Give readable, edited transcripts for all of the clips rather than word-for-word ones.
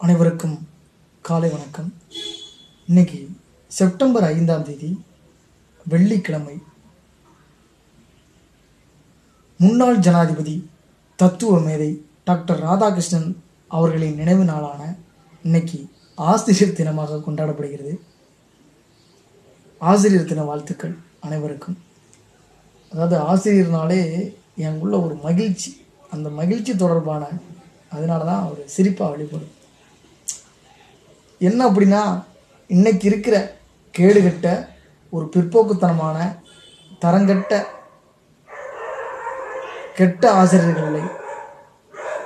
அனைவருக்கும் காலை வணக்கம். இன்னைக்கு செப்டம்பர் 5ஆம் தேதி வெள்ளிக்கிழமை. முன்னாள் ஜனாதிபதி தத்துவ மேதை டாக்டர் ராதாகிருஷ்ணன் அவர்களின் நினைவு நாளான இன்னைக்கு ஆசிரியர் தினமாக கொண்டாடப்படுகிறது. ஆசிரியர் தின வாழ்த்துக்கள் அனைவருக்கும். அதாவது ஆசிரியர்னாலே எனக்குள்ள ஒரு மகிழ்ச்சி, அந்த மகிழ்ச்சி தொடர்பான அதனால தான் ஒரு சிரிப்பாக வெளிப்படும். என்ன அப்படின்னா, இன்னைக்கு இருக்கிற கேடுகட்ட ஒரு பிற்போக்குத்தனமான தரங்கட்ட கெட்ட ஆசிரியர்களை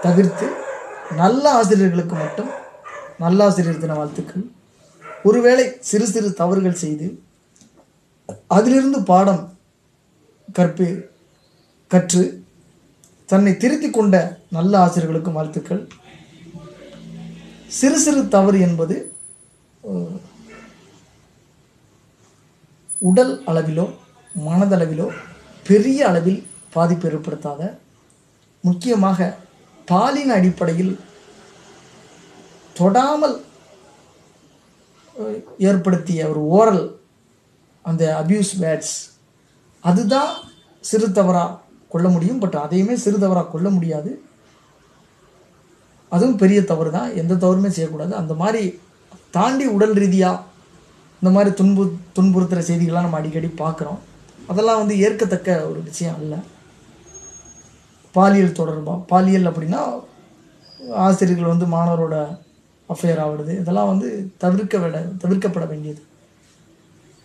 தவிர்த்து நல்ல ஆசிரியர்களுக்கு மட்டும் நல்ல ஆசிரியர் தின வாழ்த்துக்கள். ஒருவேளை சிறு சிறு தவறுகள் செய்து அதிலிருந்து பாடம் கற்று தன்னை திருத்தி கொண்ட நல்ல ஆசிரியர்களுக்கும் வாழ்த்துக்கள். சிறு சிறு தவறு என்பது உடல் அளவிலோ மனதளவிலோ பெரிய அளவில் பாதிப்பு ஏற்படுத்தாத, முக்கியமாக பாலின அடிப்படையில் தொடாமல் ஏற்படுத்திய ஒரு ஓரல் அந்த அபியூஸ் வேர்ட்ஸ், அதுதான் சிறு தவறாக கொள்ள முடியும். பட் அதையுமே சிறு தவறாக கொள்ள முடியாது, அதுவும் பெரிய தவறு தான். எந்த தவறுமே செய்யக்கூடாது. அந்த மாதிரி தாண்டி உடல் ரீதியாக இந்த மாதிரி துன்புறுத்துகிற செய்திகள்லாம் நம்ம அடிக்கடி பார்க்குறோம். அதெல்லாம் ஏற்கத்தக்க ஒரு விஷயம் அல்ல. பாலியல் தொடர்பாக, பாலியல் அப்படின்னா ஆசிரியர்கள் மாணவரோட அஃபேர் ஆகிடுது, இதெல்லாம் தவிர்க்கப்பட வேண்டியது.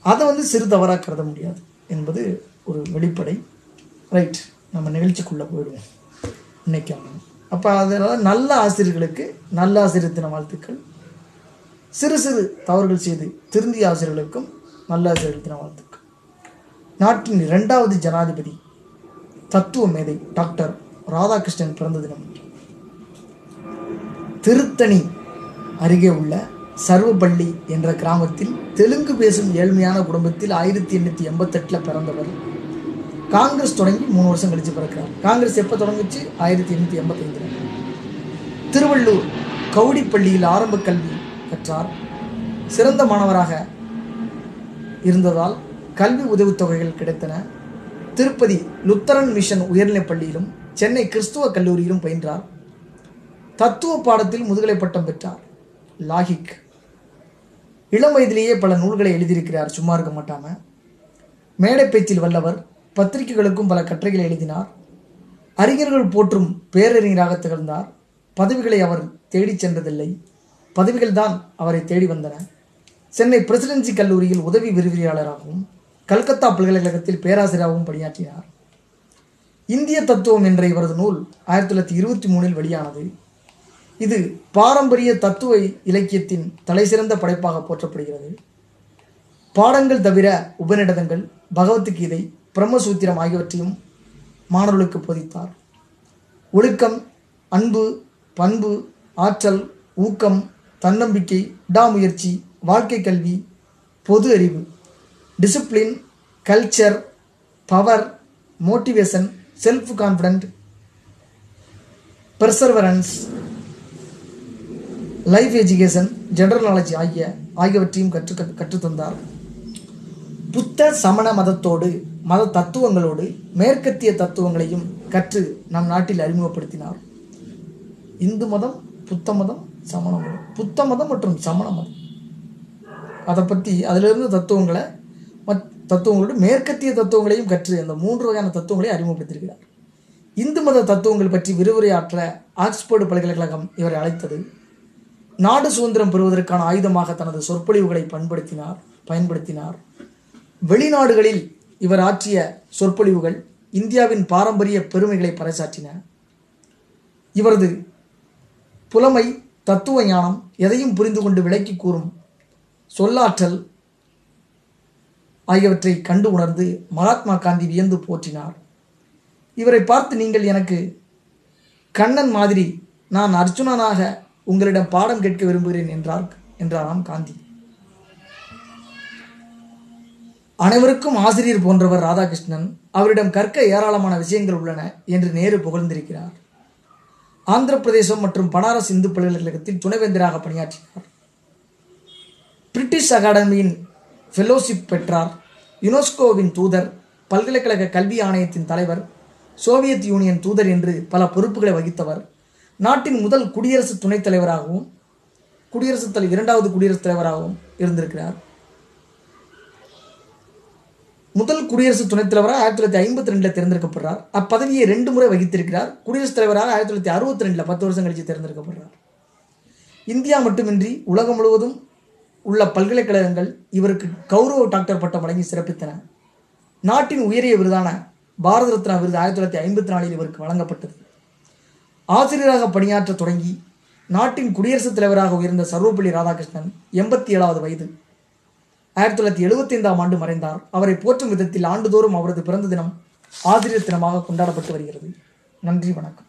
அதை சிறு தவறாக கருத முடியாது என்பது ஒரு வெளிப்படை. ரைட், நம்ம நிகழ்ச்சிக்குள்ளே போயிடுவோம் இன்னைக்கு. அப்போ அதனால் நல்ல ஆசிரியர்களுக்கு நல்ல ஆசிரியர் தின வாழ்த்துக்கள். சிறு சிறு தவறுகள் செய்து திருந்திய ஆசிரியர்களுக்கும் நல்ல ஆசிரியர் தின வாழ்த்துக்கள். நாட்டின் 2வது ஜனாதிபதி தத்துவ மேதை டாக்டர் ராதாகிருஷ்ணன் பிறந்த தினம். திருத்தணி அருகே உள்ள சர்வபள்ளி என்ற கிராமத்தில் தெலுங்கு பேசும் ஏழ்மையான குடும்பத்தில் 1888 பிறந்தவர். காங்கிரஸ் தொடங்கி 3 வருஷம் கழிச்சு பிறக்கிறார். காங்கிரஸ் எப்போ தொடங்குச்சு? 1885. திருவள்ளூர் கவுடிப்பள்ளியில் ஆரம்ப கல்வி கற்றார். சிறந்த மாணவராக இருந்ததால் கல்வி உதவித்தொகைகள் கிடைத்தன. திருப்பதி லுத்தரன் மிஷன் உயர்நிலைப் பள்ளியிலும் சென்னை கிறிஸ்துவ கல்லூரியிலும் பயின்றார். தத்துவ பாடத்தில் முதுகலை பட்டம் பெற்றார். லாகிக். இளம் வயதிலேயே பல நூல்களை எழுதியிருக்கிறார், சும்மா இருக்க மாட்டாம. மேடை பேச்சில் வல்லவர். பத்திரிகைகளுக்கும் பல கட்டுரைகளை எழுதினார். அறிஞர்கள் போற்றும் பேரறிஞராக திகழ்ந்தார். பதவிகளை அவர் தேடி சென்றதில்லை, பதவிகள் தான் அவரை தேடி வந்தன. சென்னை பிரசிடென்சி கல்லூரியில் உதவி விரிவுரையாளராகவும் கல்கத்தா பல்கலைக்கழகத்தில் பேராசிரியராகவும் பணியாற்றினார். இந்திய தத்துவம் என்ற இவரது நூல் 1923 வெளியானது. இது பாரம்பரிய தத்துவ இலக்கியத்தின் தலைசிறந்த படைப்பாக போற்றப்படுகிறது. பாடங்கள் தவிர உபநிடதங்கள், பகவத்கீதை, பிரம்மசூத்திரம் ஆகியவற்றையும் மாணவர்களுக்கு போதித்தார். ஒழுக்கம், அன்பு, பண்பு, ஆற்றல், ஊக்கம், தன்னம்பிக்கை, விடாமுயற்சி, வாழ்க்கை கல்வி, பொது அறிவு, discipline, culture, power, motivation, self confident, perseverance, life education, general knowledge ஆகியவற்றையும் கற்றுத்தந்தார். புத்த சமண மத தத்துவங்களோடு மேற்கத்திய தத்துவங்களையும் கற்று நம் நாட்டில் அறிமுகப்படுத்தினார். இந்து மதம், புத்த மதம், சமண மதம், புத்த மதம் மற்றும் சமண மதம், அதை பற்றி அதிலிருந்து தத்துவங்களோடு மேற்கத்திய தத்துவங்களையும் கற்று அந்த 3 வகையான தத்துவங்களை அறிமுகப்படுத்தியிருக்கிறார். இந்து மத தத்துவங்கள் பற்றி விரிவுரையாற்ற ஆக்ஸ்போர்டு பல்கலைக்கழகம் இவரை அழைத்தது. நாடு சுதந்திரம் பெறுவதற்கான ஆயுதமாக தனது சொற்பொழிவுகளை பயன்படுத்தினார். வெளிநாடுகளில் இவர் ஆற்றிய சொற்பொழிவுகள் இந்தியாவின் பாரம்பரிய பெருமைகளை பறைசாற்றின. இவரது புலமை, தத்துவ ஞானம், எதையும் புரிந்து கொண்டு விளக்கி கூறும் சொல்லாற்றல் ஆகியவற்றை கண்டு உணர்ந்து மகாத்மா காந்தி வியந்து போற்றினார். இவரை பார்த்து, நீங்கள் எனக்கு கண்ணன் மாதிரி, நான் அர்ஜுனனாக உங்களிடம் பாடம் கேட்க விரும்புகிறேன் என்றாராம் காந்தி. அனைவருக்கும் ஆசிரியர் போன்றவர் ராதாகிருஷ்ணன். அவரிடம் கற்க ஏராளமான விஷயங்கள் உள்ளன என்று நேரு புகழ்ந்திருக்கிறார். ஆந்திர பிரதேசம் மற்றும் பனாரஸ் இந்து பல்கலைக்கழகத்தில் துணைவேந்தராக பணியாற்றினார். பிரிட்டிஷ் அகாடமியின் ஃபெலோஷிப் பெற்றார். யுனெஸ்கோவின் தூதர், பல்கலைக்கழக கல்வி ஆணையத்தின் தலைவர், சோவியத் யூனியன் தூதர் என்று பல பொறுப்புகளை வகித்தவர். நாட்டின் முதல் குடியரசு துணைத் தலைவராகவும் இரண்டாவது குடியரசுத் தலைவராகவும் இருந்திருக்கிறார். முதல் குடியரசு துணைத் தலைவராக 1952 தேர்ந்தெடுக்கப்படுறார். அப்பதவியை 2 முறை வகித்திருக்கிறார். குடியரசுத் தலைவராக 1962 10 வருஷம் கழித்து தேர்ந்தெடுக்கப்படுறார். இந்தியா மட்டுமின்றி உலகம் முழுவதும் உள்ள பல்கலைக்கழகங்கள் இவருக்கு கௌரவ டாக்டர் பட்டம் வழங்கி சிறப்பித்தன. நாட்டின் உயரிய விருதான பாரத ரத்னா விருது 1954 இவருக்கு வழங்கப்பட்டது. ஆசிரியராக பணியாற்ற தொடங்கி நாட்டின் குடியரசுத் தலைவராக உயர்ந்த சர்வப்பள்ளி ராதாகிருஷ்ணன் 87வது வயது 1975 மறைந்தார். அவரை போற்றும் விதத்தில் ஆண்டுதோறும் அவரது பிறந்த தினம் ஆசிரியர் தினமாக கொண்டாடப்பட்டு வருகிறது. நன்றி, வணக்கம்.